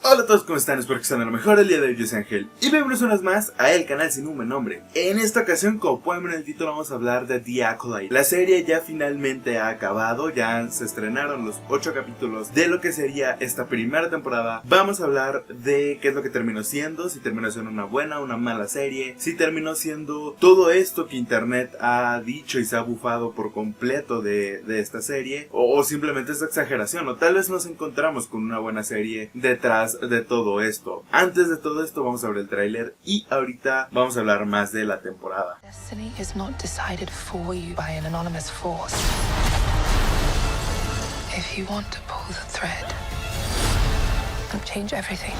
Hola a todos, ¿cómo están? Espero que estén a lo mejor. El día de hoy yo soy Ángel y bienvenidos una vez más a el canal sin un buen nombre. En esta ocasión, como pueden ver en el título, vamos a hablar de The Acolyte. La serie ya finalmente ha acabado, ya se estrenaron los 8 capítulos de lo que sería esta primera temporada. Vamos a hablar de qué es lo que terminó siendo, si terminó siendo una buena o una mala serie, si terminó siendo todo esto que internet ha dicho y se ha bufado por completo de esta serie, o simplemente es exageración, o tal vez nos encontramos con una buena serie detrás de todo esto. Antes de todo esto vamos a ver el tráiler y ahorita vamos a hablar más de la temporada. Destiny is not decided for you by an anonymous force. If you want to pull the thread and change everything,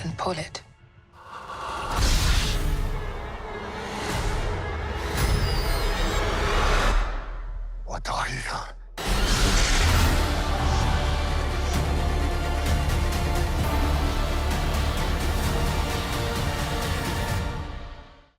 then pull it. What are you?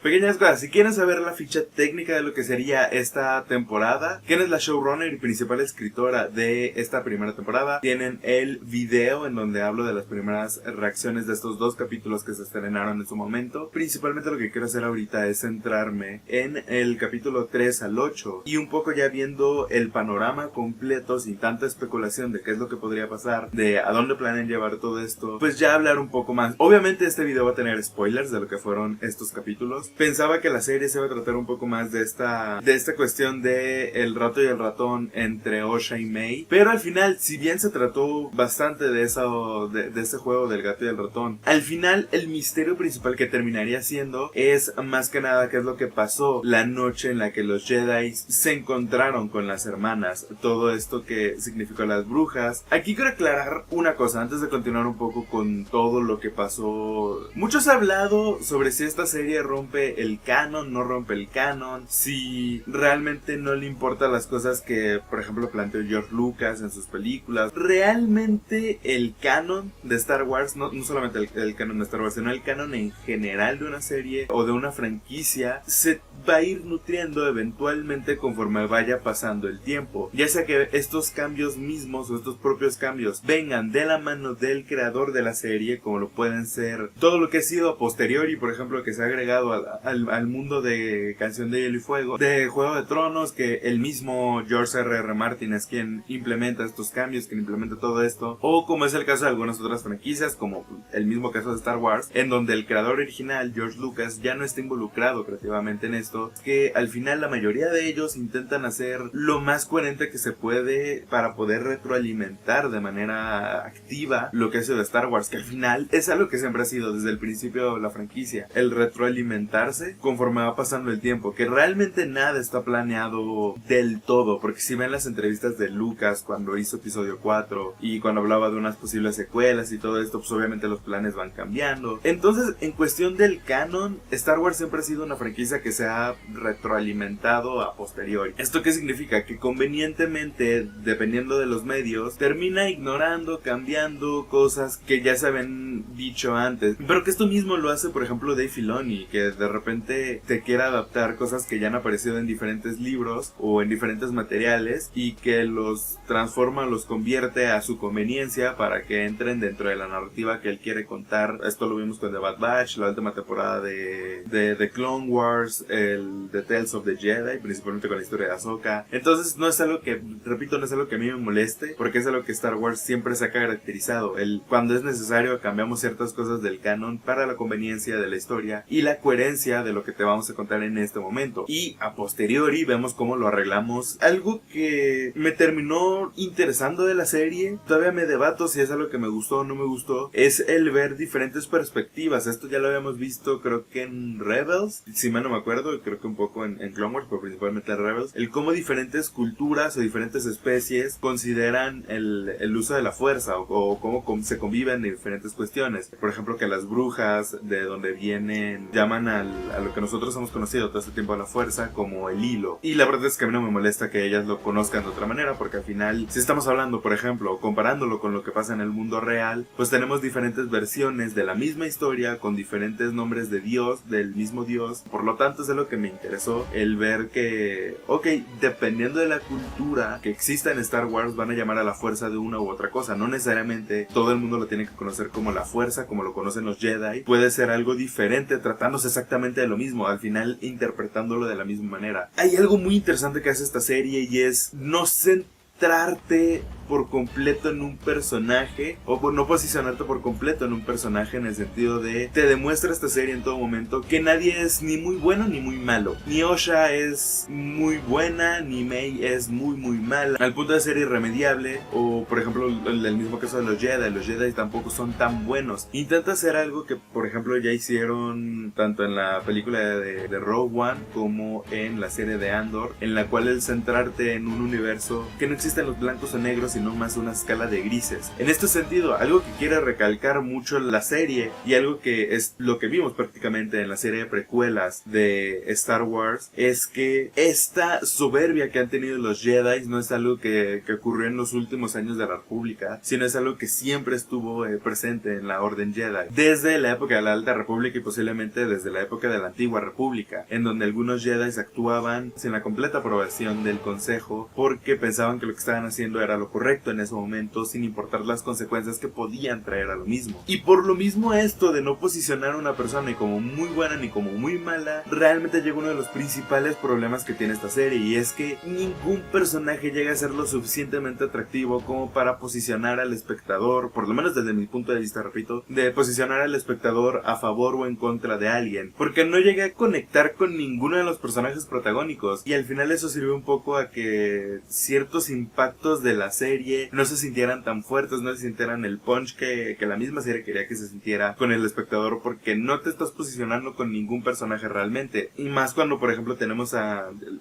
Pequeñas cosas, si quieren saber la ficha técnica de lo que sería esta temporada, quién es la showrunner y principal escritora de esta primera temporada, tienen el video en donde hablo de las primeras reacciones de estos 2 capítulos que se estrenaron en su momento. Principalmente lo que quiero hacer ahorita es centrarme en el capítulo 3 al 8 y un poco ya viendo el panorama completo sin tanta especulación de qué es lo que podría pasar, de a dónde planean llevar todo esto, pues ya hablar un poco más. Obviamente este video va a tener spoilers de lo que fueron estos capítulos. Pensaba que la serie se iba a tratar un poco más de esta cuestión de el rato y el ratón entre Osha y May, pero al final, si bien se trató bastante de eso, de ese juego del gato y el ratón, al final el misterio principal que terminaría siendo es más que nada qué es lo que pasó la noche en la que los Jedi se encontraron con las hermanas, todo esto que significó las brujas. Aquí quiero aclarar una cosa antes de continuar un poco con todo lo que pasó. Muchos han hablado sobre si esta serie rompe el canon, no rompe el canon, si realmente no le importan las cosas que, por ejemplo, planteó George Lucas en sus películas. Realmente el canon de Star Wars, no solamente el canon de Star Wars, sino el canon en general de una serie o de una franquicia, se va a ir nutriendo eventualmente conforme vaya pasando el tiempo. Ya sea que estos cambios mismos o estos propios cambios vengan de la mano del creador de la serie, como lo pueden ser todo lo que ha sido a posteriori, por ejemplo, que se ha agregado al mundo de Canción de Hielo y Fuego, de Juego de Tronos, que el mismo George R.R. Martin es quien implementa estos cambios, quien implementa todo esto, o como es el caso de algunas otras franquicias, como el mismo caso de Star Wars, en donde el creador original, George Lucas, ya no está involucrado creativamente en esto, que al final la mayoría de ellos intentan hacer lo más coherente que se puede para poder retroalimentar de manera activa lo que ha sido Star Wars, que al final es algo que siempre ha sido desde el principio de la franquicia, el retroalimentarse conforme va pasando el tiempo, que realmente nada está planeado del todo, porque si ven las entrevistas de Lucas cuando hizo episodio 4 y cuando hablaba de unas posibles secuelas y todo esto, pues obviamente los planes van cambiando. Entonces, en cuestión del canon, Star Wars siempre ha sido una franquicia que se ha retroalimentado a posteriori. ¿Esto qué significa? Que convenientemente, dependiendo de los medios, termina ignorando, cambiando cosas que ya se habían dicho antes, pero que esto mismo lo hace, por ejemplo, Dave Filoni, que de repente te quiera adaptar cosas que ya han aparecido en diferentes libros o en diferentes materiales y que los transforma, los convierte a su conveniencia para que entren dentro de la narrativa que él quiere contar. Esto lo vimos con The Bad Batch, la última temporada de Clone Wars, el The Tales of the Jedi, principalmente con la historia de Ahsoka. Entonces no es algo que, repito, no es algo que a mí me moleste, porque es algo que Star Wars siempre se ha caracterizado. Cuando es necesario cambiamos ciertas cosas del canon para la conveniencia de la historia y la coherencia de lo que te vamos a contar en este momento, y a posteriori vemos cómo lo arreglamos. Algo que me terminó interesando de la serie, todavía me debato si es algo que me gustó o no me gustó, es el ver diferentes perspectivas. Esto ya lo habíamos visto creo que en Rebels, si mal no me acuerdo, creo que un poco en Clone Wars, pero principalmente en Rebels, el cómo diferentes culturas o diferentes especies consideran el uso de la fuerza o cómo se conviven en diferentes cuestiones. Por ejemplo, que las brujas de donde vienen llaman a a lo que nosotros hemos conocido todo este tiempo a la fuerza como el hilo. Y la verdad es que a mí no me molesta que ellas lo conozcan de otra manera, porque al final, si estamos hablando, por ejemplo, o comparándolo con lo que pasa en el mundo real, pues tenemos diferentes versiones de la misma historia con diferentes nombres de Dios, del mismo Dios. Por lo tanto, es de lo que me interesó, el ver que, ok, dependiendo de la cultura que exista en Star Wars, van a llamar a la fuerza de una u otra cosa. No necesariamente todo el mundo lo tiene que conocer como la fuerza, como lo conocen los Jedi. Puede ser algo diferente, tratándose exactamente de lo mismo, al final interpretándolo de la misma manera. Hay algo muy interesante que hace esta serie, y es no centrarte por completo en un personaje, o por no posicionarte por completo en un personaje, en el sentido de te demuestra esta serie en todo momento que nadie es ni muy bueno ni muy malo. Ni Osha es muy buena, ni May es muy mala, al punto de ser irremediable. O por ejemplo el mismo caso de los Jedi tampoco son tan buenos. Intenta hacer algo que por ejemplo ya hicieron tanto en la película de Rogue One como en la serie de Andor, en la cual el centrarte en un universo que no existen los blancos o negros, sino más una escala de grises. En este sentido, algo que quiere recalcar mucho la serie, y algo que es lo que vimos prácticamente en la serie de precuelas de Star Wars, es que esta soberbia que han tenido los Jedi no es algo que ocurrió en los últimos años de la República, sino es algo que siempre estuvo presente en la Orden Jedi, desde la época de la Alta República y posiblemente desde la época de la Antigua República, en donde algunos Jedi actuaban sin la completa aprobación del Consejo, porque pensaban que lo que estaban haciendo era lo correcto en ese momento, sin importar las consecuencias que podían traer a lo mismo. Y por lo mismo, esto de no posicionar a una persona ni como muy buena ni como muy mala, realmente llega uno de los principales problemas que tiene esta serie, y es que ningún personaje llega a ser lo suficientemente atractivo como para posicionar al espectador, por lo menos desde mi punto de vista, repito, de posicionar al espectador a favor o en contra de alguien, porque no llega a conectar con ninguno de los personajes protagónicos, y al final eso sirve un poco a que ciertos impactos de la serie no se sintieran tan fuertes, no se sintieran el punch que la misma serie quería que se sintiera con el espectador, porque no te estás posicionando con ningún personaje realmente. Y más cuando por ejemplo tenemos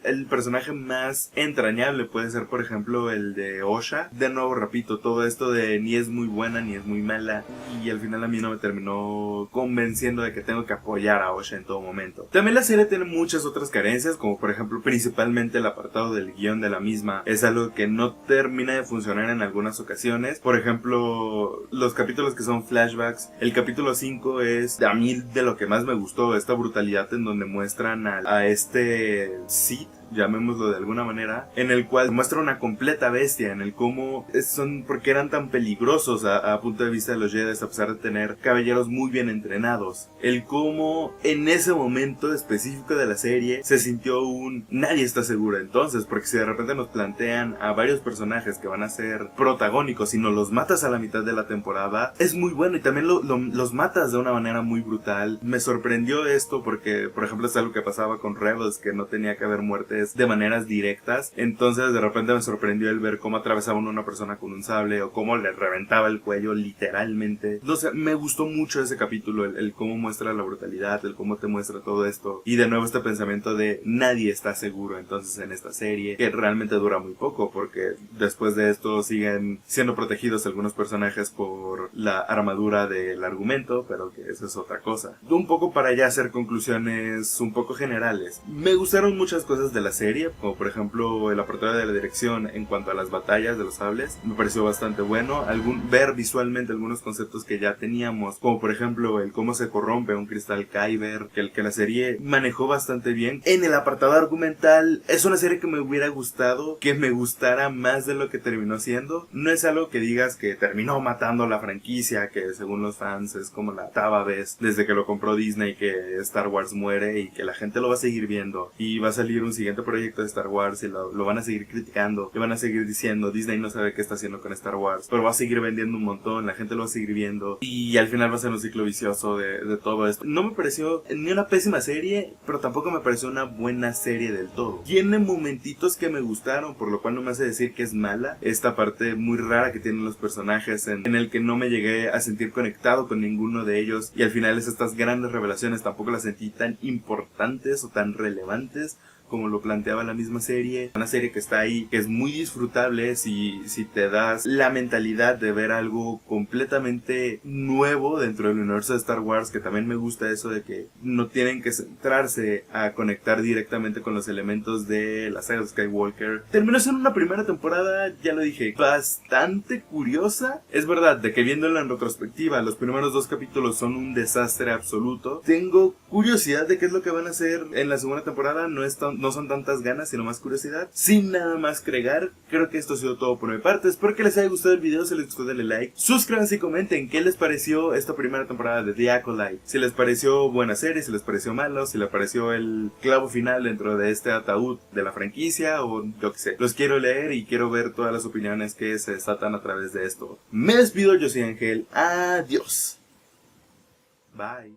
el personaje más entrañable puede ser por ejemplo el de Osha. De nuevo repito, todo esto de ni es muy buena ni es muy mala, y al final a mí no me terminó convenciendo de que tengo que apoyar a Osha en todo momento. También la serie tiene muchas otras carencias, como por ejemplo principalmente el apartado del guión de la misma es algo que no termina de funcionar en algunas ocasiones. Por ejemplo, los capítulos que son flashbacks, el capítulo 5 es a mí de lo que más me gustó, esta brutalidad en donde muestran a este Sith, llamémoslo de alguna manera, en el cual muestra una completa bestia, en el cómo son, porque eran tan peligrosos a punto de vista de los Jedi, a pesar de tener caballeros muy bien entrenados. El cómo en ese momento específico de la serie se sintió nadie está seguro entonces, porque si de repente nos plantean a varios personajes que van a ser protagónicos y nos los matas a la mitad de la temporada, es muy bueno, y también los matas de una manera muy brutal. Me sorprendió esto porque, por ejemplo, es algo que pasaba con Rebels, que no tenía que haber muertes de maneras directas. Entonces de repente me sorprendió el ver cómo atravesaban a una persona con un sable, o cómo le reventaba el cuello literalmente. O sea, me gustó mucho ese capítulo, el cómo muestra la brutalidad, el cómo te muestra todo esto, y de nuevo este pensamiento de nadie está seguro entonces en esta serie, que realmente dura muy poco, porque después de esto siguen siendo protegidos algunos personajes por la armadura del argumento, pero que eso es otra cosa. Un poco para ya hacer conclusiones un poco generales, me gustaron muchas cosas de la serie, como por ejemplo el apartado de la dirección en cuanto a las batallas de los sables, me pareció bastante bueno. Ver visualmente algunos conceptos que ya teníamos, como por ejemplo el cómo se corrompe un cristal Kyber, que la serie manejó bastante bien. En el apartado argumental, es una serie que me hubiera gustado que me gustara más de lo que terminó siendo. No es algo que digas que terminó matando la franquicia, que según los fans es como la octava vez desde que lo compró Disney que Star Wars muere, y que la gente lo va a seguir viendo, y va a salir un siguiente proyecto de Star Wars y lo van a seguir criticando, le van a seguir diciendo Disney no sabe qué está haciendo con Star Wars, pero va a seguir vendiendo un montón, la gente lo va a seguir viendo, y al final va a ser un ciclo vicioso de todo esto. No me pareció ni una pésima serie, pero tampoco me pareció una buena serie del todo. Tiene momentitos que me gustaron, por lo cual no me hace decir que es mala. Esta parte muy rara que tienen los personajes, en el que no me llegué a sentir conectado con ninguno de ellos, y al final estas grandes revelaciones tampoco las sentí tan importantes o tan relevantes como lo planteaba la misma serie. Una serie que está ahí, que es muy disfrutable si te das la mentalidad de ver algo completamente nuevo dentro del universo de Star Wars, que también me gusta eso de que no tienen que centrarse a conectar directamente con los elementos de la saga de Skywalker. Terminó siendo una primera temporada, ya lo dije, bastante curiosa. Es verdad de que viéndola en retrospectiva, los primeros 2 capítulos son un desastre absoluto. Tengo curiosidad de qué es lo que van a hacer en la segunda temporada. No son tantas ganas, sino más curiosidad. Sin nada más que agregar, creo que esto ha sido todo por mi parte. Espero que les haya gustado el video. Si les gustó, denle like, suscríbanse y comenten qué les pareció esta primera temporada de The Acolyte. Si les pareció buena serie, si les pareció malo, si les pareció el clavo final dentro de este ataúd de la franquicia, o yo qué sé. Los quiero leer y quiero ver todas las opiniones que se desatan a través de esto. Me despido, yo soy Ángel. Adiós. Bye.